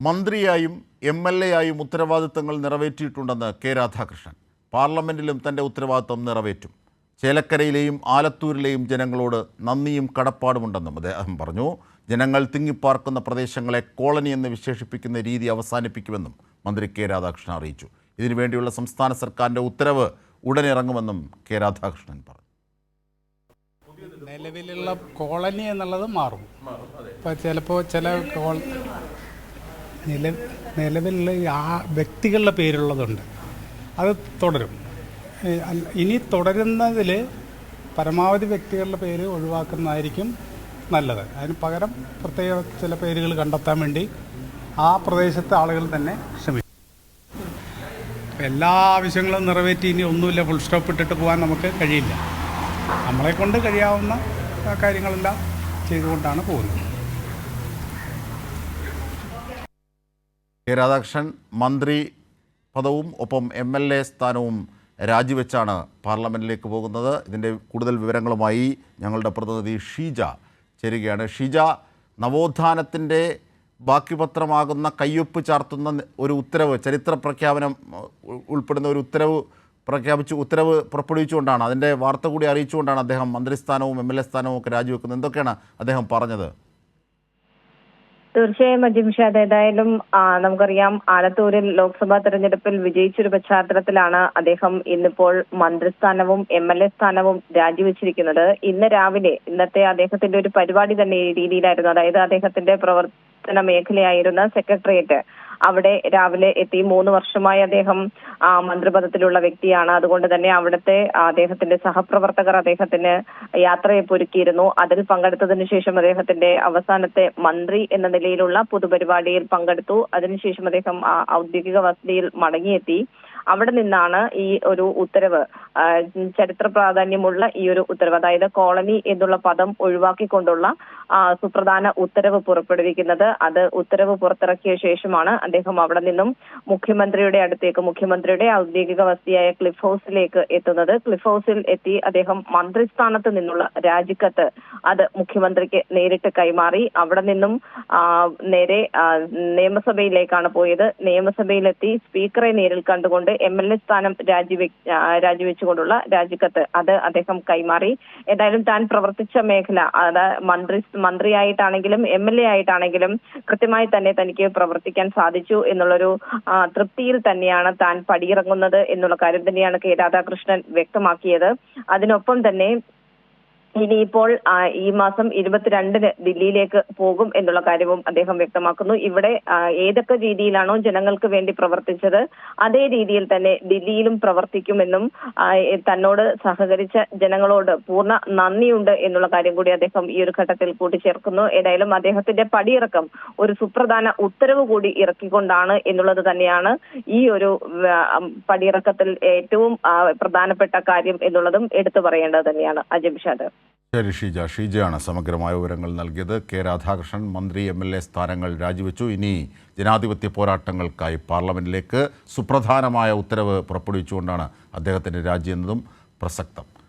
മന്ത്രിയായും എം.എൽ.എ.ആയും ഉത്തരവാദിത്തങ്ങൾ നിറവേറ്റിയിട്ടുണ്ടെന്ന് കെ രാധാകൃഷ്ണൻ. പാർലമെന്റിലും തൻ്റെ ഉത്തരവാദിത്തം നിറവേറ്റും. ചേലക്കരയിലെയും ആലത്തൂരിലെയും ജനങ്ങളോട് നന്ദിയും കടപ്പാടുമുണ്ടെന്നും അദ്ദേഹം പറഞ്ഞു. ജനങ്ങൾ തിങ്ങിപ്പാർക്കുന്ന പ്രദേശങ്ങളെ കോളനി എന്ന് വിശേഷിപ്പിക്കുന്ന രീതി അവസാനിപ്പിക്കുമെന്നും മന്ത്രി കെ രാധാകൃഷ്ണൻ അറിയിച്ചു. ഇതിനുവേണ്ടിയുള്ള സംസ്ഥാന സർക്കാരിൻ്റെ ഉത്തരവ് ഉടനിറങ്ങുമെന്നും കെ രാധാകൃഷ്ണൻ പറഞ്ഞു. നിലവിലുള്ള കോളനി എന്നുള്ളത് മാറും. ഇപ്പോൾ ചിലപ്പോൾ നിലവിലുള്ള ആ വ്യക്തികളുടെ പേരുള്ളതുണ്ട്, അത് തുടരും. ഇനി തുടരുന്നതിൽ പരമാവധി വ്യക്തികളുടെ പേര് ഒഴിവാക്കുന്നതായിരിക്കും നല്ലത്. അതിന് പകരം പ്രത്യേക ചില പേരുകൾ കണ്ടെത്താൻ വേണ്ടി ആ പ്രദേശത്തെ ആളുകൾ തന്നെ ശ്രമിക്കും. എല്ലാ ആവശ്യങ്ങളും നിറവേറ്റി ഇനി ഒന്നുമില്ല ഫുൾ സ്റ്റോപ്പ് ഇട്ടിട്ട് പോകാൻ നമുക്ക് കഴിയില്ല. നമ്മളെ കൊണ്ട് കഴിയാവുന്ന കാര്യങ്ങളെല്ലാം ചെയ്തുകൊണ്ടാണ് പോകുന്നത്. കെ രാധാകൃഷ്ണൻ മന്ത്രി പദവും ഒപ്പം എം.എൽ.എ. സ്ഥാനവും രാജിവെച്ചാണ് പാർലമെൻറ്റിലേക്ക് പോകുന്നത്. ഇതിൻ്റെ കൂടുതൽ വിവരങ്ങളുമായി ഞങ്ങളുടെ പ്രതിനിധി ഷീജ ചേരുകയാണ്. ഷീജ, നവോത്ഥാനത്തിൻ്റെ ബാക്കിപത്രമാകുന്ന കയ്യൊപ്പ് ചാർത്തുന്ന ഒരു ഉത്തരവ്, ചരിത്ര പ്രഖ്യാപനം ഉൾപ്പെടുന്ന ഒരു ഉത്തരവ് പുറപ്പെടുവിച്ചുകൊണ്ടാണ്, അതിൻ്റെ വാർത്ത കൂടി അറിയിച്ചുകൊണ്ടാണ് അദ്ദേഹം മന്ത്രിസ്ഥാനവും എം.എൽ.എ. സ്ഥാനവും ഒക്കെ രാജിവെക്കുന്നത്. എന്തൊക്കെയാണ് അദ്ദേഹം പറഞ്ഞത്? തീർച്ചയായും അജിംഷാദ്, ഏതായാലും നമുക്കറിയാം ആലത്തൂരിൽ ലോക്സഭാ തെരഞ്ഞെടുപ്പിൽ വിജയിച്ചൊരു പശ്ചാത്തലത്തിലാണ് അദ്ദേഹം ഇന്നിപ്പോൾ മന്ത്രിസ്ഥാനവും എം.എൽ.എ. സ്ഥാനവും രാജിവെച്ചിരിക്കുന്നത്. ഇന്ന് രാവിലെ ഇന്നത്തെ അദ്ദേഹത്തിന്റെ ഒരു പരിപാടി തന്നെ ഈ രീതിയിലായിരുന്നു. അതായത് അദ്ദേഹത്തിന്റെ പ്രവർത്തന മേഖലയായിരുന്ന സെക്രട്ടേറിയറ്റ്, അവിടെ രാവിലെ എത്തി. 3 വർഷമായി അദ്ദേഹം മന്ത്രിപദത്തിലുള്ള വ്യക്തിയാണ്. അതുകൊണ്ട് തന്നെ അവിടുത്തെ അദ്ദേഹത്തിന്റെ സഹപ്രവർത്തകർ അദ്ദേഹത്തിന് യാത്രയപ്പ് ഒരുക്കിയിരുന്നു. അതിൽ പങ്കെടുത്തതിനു ശേഷം അദ്ദേഹത്തിന്റെ അവസാനത്തെ മന്ത്രി എന്ന നിലയിലുള്ള പൊതുപരിപാടിയിൽ പങ്കെടുത്തു. അതിനുശേഷം അദ്ദേഹം ഔദ്യോഗിക വസതിയിൽ മടങ്ങിയെത്തി. അവിടെ നിന്നാണ് ഈ ഒരു ഉത്തരവ്, ചരിത്ര പ്രാധാന്യമുള്ള ഈ ഒരു ഉത്തരവ്, അതായത് കോളനി എന്നുള്ള പദം ഒഴിവാക്കിക്കൊണ്ടുള്ള സുപ്രധാന ഉത്തരവ് പുറപ്പെടുവിക്കുന്നത്. അത് ഉത്തരവ് പുറത്തിറക്കിയ ശേഷമാണ് അദ്ദേഹം അവിടെ നിന്നും മുഖ്യമന്ത്രിയുടെ അടുത്തേക്ക്, മുഖ്യമന്ത്രിയുടെ ഔദ്യോഗിക വസതിയായ ക്ലിഫ് ഹൗസിലേക്ക് എത്തുന്നത്. ക്ലിഫ് ഹൗസിൽ എത്തി അദ്ദേഹം മന്ത്രിസ്ഥാനത്ത് നിന്നുള്ള രാജിക്കത്ത് അത് മുഖ്യമന്ത്രിക്ക് നേരിട്ട് കൈമാറി. അവിടെ നിന്നും നേരെ നിയമസഭയിലേക്കാണ് പോയത്. നിയമസഭയിലെത്തി സ്പീക്കറെ നേരിൽ കണ്ടുകൊണ്ട് എം.എൽ.എ. സ്ഥാനം രാജിവെച്ചുകൊണ്ടുള്ള രാജിക്കത്ത് അത് അദ്ദേഹം കൈമാറി. ഏതായാലും താൻ പ്രവർത്തിച്ച മേഖല, അതായത് മന്ത്രിയായിട്ടാണെങ്കിലും എം.എൽ.എ. ആയിട്ടാണെങ്കിലും കൃത്യമായി തന്നെ തനിക്ക് പ്രവർത്തിക്കാൻ സാധിച്ചു എന്നുള്ളൊരു തൃപ്തിയിൽ തന്നെയാണ് താൻ പടിയിറങ്ങുന്നത് എന്നുള്ള കാര്യം തന്നെയാണ് കെ രാധാകൃഷ്ണൻ വ്യക്തമാക്കിയത്. അതിനൊപ്പം തന്നെ ഇനിയിപ്പോൾ ഈ മാസം 22-ന് ദില്ലിയിലേക്ക് പോകും എന്നുള്ള കാര്യവും അദ്ദേഹം വ്യക്തമാക്കുന്നു. ഇവിടെ ഏതൊക്കെ രീതിയിലാണോ ജനങ്ങൾക്ക് വേണ്ടി പ്രവർത്തിച്ചത് അതേ രീതിയിൽ തന്നെ ദില്ലിയിലും പ്രവർത്തിക്കുമെന്നും തന്നോട് സഹകരിച്ച ജനങ്ങളോട് പൂർണ്ണ നന്ദിയുണ്ട് എന്നുള്ള കാര്യം കൂടി അദ്ദേഹം ഈ ഒരു ഘട്ടത്തിൽ കൂട്ടിച്ചേർക്കുന്നു. ഏതായാലും അദ്ദേഹത്തിന്റെ പടിയിറക്കം ഒരു സുപ്രധാന ഉത്തരവ് കൂടി ഇറക്കിക്കൊണ്ടാണ് എന്നുള്ളത് തന്നെയാണ് ഈ ഒരു പടിയിറക്കത്തിൽ ഏറ്റവും പ്രധാനപ്പെട്ട കാര്യം എന്നുള്ളതും എടുത്തു പറയേണ്ടത് തന്നെയാണ്. അജിംഷാദ്. ശരി ഷീജയാണ് സമഗ്രമായ വിവരങ്ങൾ നൽകിയത്. കെ രാധാകൃഷ്ണൻ മന്ത്രി എം.എൽ.എ. സ്ഥാനങ്ങൾ രാജിവെച്ചു. ഇനി ജനാധിപത്യ പോരാട്ടങ്ങൾക്കായി പാർലമെന്റിലേക്ക് സുപ്രധാനമായ ഉത്തരവ് പുറപ്പെടുവിച്ചുകൊണ്ടാണ് അദ്ദേഹത്തിൻ്റെ രാജി എന്നതും പ്രസക്തം.